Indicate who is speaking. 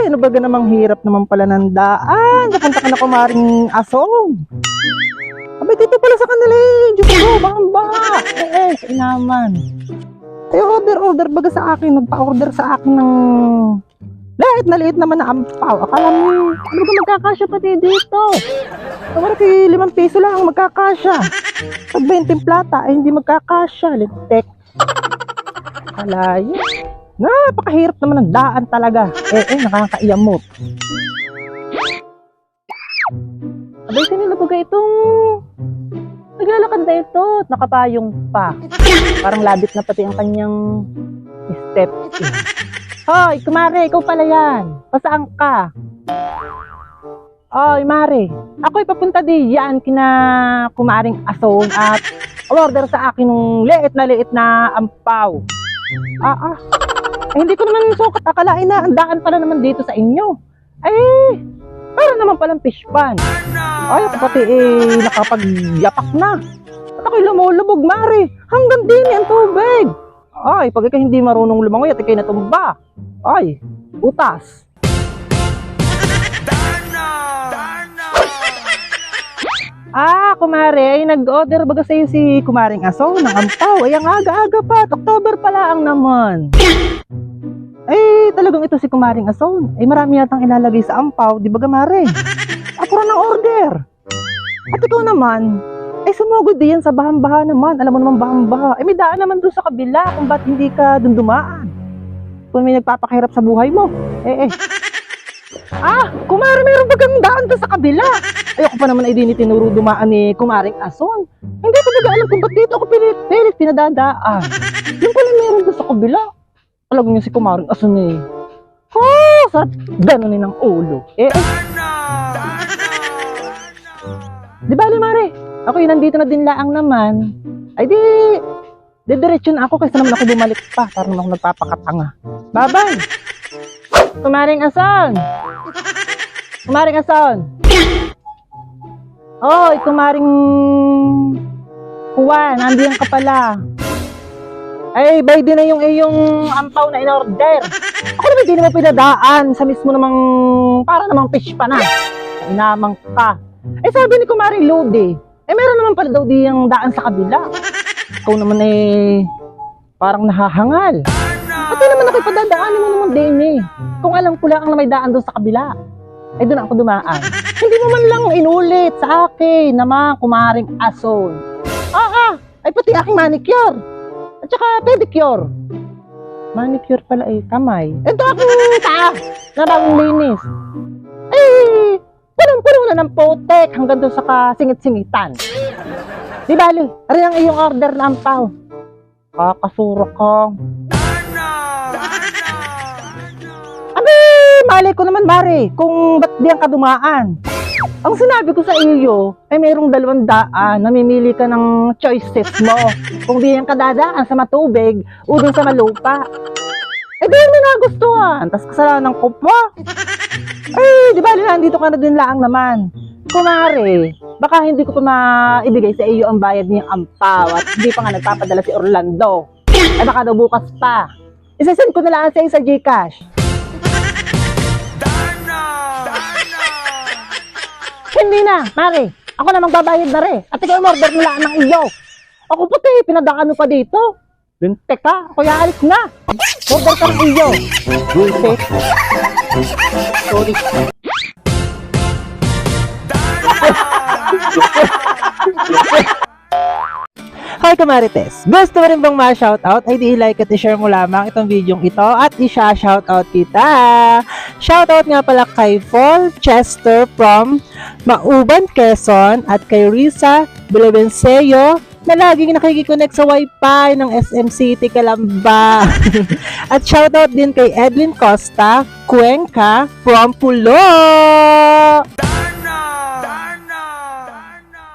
Speaker 1: ano ba namang hirap naman pala ng daan. Napunta ka na kumaring asong. Abay, dito pala sa kanila eh. Diyos ko, baka. Inaman. Order baga sa akin. Nagpa-order sa akin ng liit naman na ampaw. Akala mo, ano ba magkakasya pati dito? Tawara kay 5 piso lang magkakasya. Pag 20 plata ay hindi magkakasya. Lintek. Alayo. Napakahirap naman ng daan talaga. Nakakaiyamot. Abay, kanina baga itong naglalakad na ito at nakapayong pa. Parang labit na pati ang kanyang step. Hoy, kumare, ikaw pala yan. Pasaan ka? Hoy, mare. Ako'y papunta diyan kina kumaring ason at order sa akin ng liit na ampaw. Hindi ko naman sukat akalain na ang daan pala naman dito sa inyo. Para naman palang fish pan. Ay, ako pati nakapagyapak na. At ako'y lumulubog, mare. Hanggang din ang tubig. Ay, pag ikaw hindi marunong lumangoy at ikay natumba. Ay, utas. Kumare, ay nag-order baga sa'yo si kumaring aso ng ampaw. Ay, ang aga-aga pa. October pala ang naman. Talagang ito si kumaring aso. Marami yatang ilalagay sa ampaw. Di ba, mare? Ako rin ang order. At ikaw naman, sumugod diyan sa bahang-baha naman. Alam mo naman bahang-baha. May daan naman doon sa kabila kung ba't hindi ka doon dumaan. Kung may nagpapakahirap sa buhay mo. Kumare, mayroon bagang daan doon sa kabila. Ayoko pa naman ay di ni tinuro dumaan ni kumaring ason. Hindi ko baga alam kung ba't dito ako pilit pinadadaan. Yung pala meron doon sa kabila. Alam niyo si kumaring ason eh. Sarap ganunin ng ulo. Di bali, mare. Ako yung nandito na din laang naman. Ay diretso na ako kaysa naman ako bumalik pa. Parang ako nagpapakatanga. Bye-bye. Kumaring ason. Kumaring ason. Oy, kumaring Juan, nandiyan ka pala. Bay din na yung iyong ampaw na in-order. Ako naman din naman pinadaan sa mismo namang para namang fish pa na. Inamang ka. Sabi ni kumaring Lodi, meron naman pala daw diyang daan sa kabila. Ikaw naman parang nahahangal. At naman ako'y padadaanin mo naman din Kung alam ko lang na may daan doon sa kabila, doon ako dumaan. Hindi mo man lang inulit sa akin naman kumaring ason. Pati aking manicure. At saka pedicure. Manicure pala kamay. Ito aking paa na bagong linis. Punong-puno na ng potek hanggang doon sa kasingit-singitan. Di bali, rin ang iyong order na ampaw. Kakasura ka. Mali ko naman, mare, kung ba't diyan ka dumaan. Ang sinabi ko sa iyo, mayroong 2 daan. Namimili ka ng choices mo. Kung diyan ka dadaan sa matubig o dun sa malupa. Diyan mo nagustuhan. Tas kasalanan ko pa. Di ba, nandito ka na din laang naman. Kumare, baka hindi ko pa maibigay sa iyo ang bayad niyang ampaw at hindi pa nga nagpapadala si Orlando. Baka daw bukas pa. Isasend ko na lang sa iyo sa GCash. Hindi na, mare. Ako na magbabayad na rin. At ikaw order nila ng iyo. Ako pati, pinadaan mo pa dito. Lintek ka, ako yaalis na. Order ka ng iyo. Lintek. Sorry. Hi Kamarites! Gusto mo rin bang ma-shoutout? Ay di i-like at i-share mo lamang itong video ito at i-shoutout kita! Shoutout nga pala kay Paul Chester from Mauban, Quezon at kay Risa Bilobenseyo na laging nakikiconnect sa wifi ng SM City, Calamba. At shoutout din kay Edwin Costa Cuenca from Pulo!